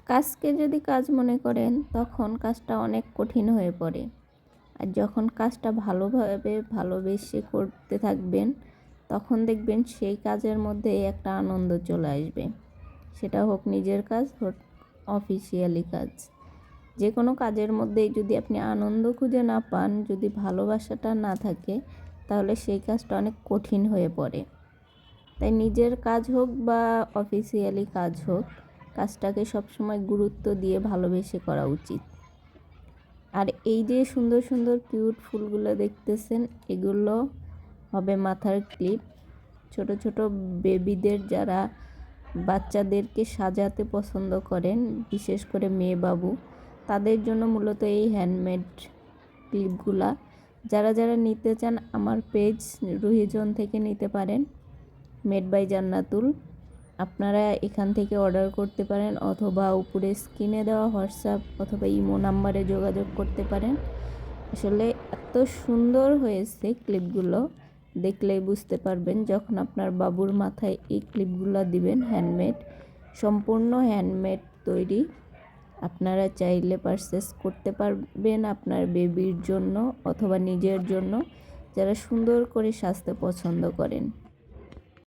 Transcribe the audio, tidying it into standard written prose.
কাজকে যদি কাজ মনে করেন তখন কাজটা অনেক কঠিন হয়ে পড়ে। আর যখন কাজটা ভালোভাবে ভালোবেসে করতে থাকবেন তখন দেখবেন সেই কাজের মধ্যে একটা আনন্দ চলে আসবে। সেটা হোক নিজের কাজ, হোক অফিসিয়ালি কাজ। যে কোনো কাজের মধ্যেই যদি আপনি আনন্দ খুঁজে না পান, যদি ভালোবাসাটা না থাকে, তাহলে সেই কাজটা অনেক কঠিন হয়ে পড়ে। তাই নিজের কাজ হোক বা অফিসিয়ালি কাজ হোক, কাজটাকে সবসময় গুরুত্ব দিয়ে ভালোবেসে করা উচিত। আর এই যে সুন্দর সুন্দর কিউট ফুলগুলো দেখতেছেন, এগুলো হবে মাথার ক্লিপ। ছোট ছোট বেবিদের, যারা বাচ্চাদেরকে সাজাতে পছন্দ করেন, বিশেষ করে মেয়ে বাবু, তাদের জন্য মূলত এই হ্যান্ডমেড ক্লিপগুলা। যারা যারা নিতে চান আমার পেজ রুহিজন থেকে নিতে পারেন, মেড বাই জান্নাতুল। আপনারা এখান থেকে অর্ডার করতে পারেন, অথবা উপরে স্ক্রিনে দেওয়া হোয়াটসঅ্যাপ অথবা ইমো নাম্বারে যোগাযোগ করতে পারেন। আসলে এত সুন্দর হয়েছে ক্লিপগুলো, দেখলেই বুঝতে পারবেন। যখন আপনার বাবুর মাথায় এই ক্লিপগুলো দিবেন, হ্যান্ডমেড, সম্পূর্ণ হ্যান্ডমেড তৈরি, আপনারা চাইলে পারচেস করতে পারবেন আপনার বেবির জন্য অথবা নিজের জন্য, যারা সুন্দর করে সাজতে পছন্দ করেন।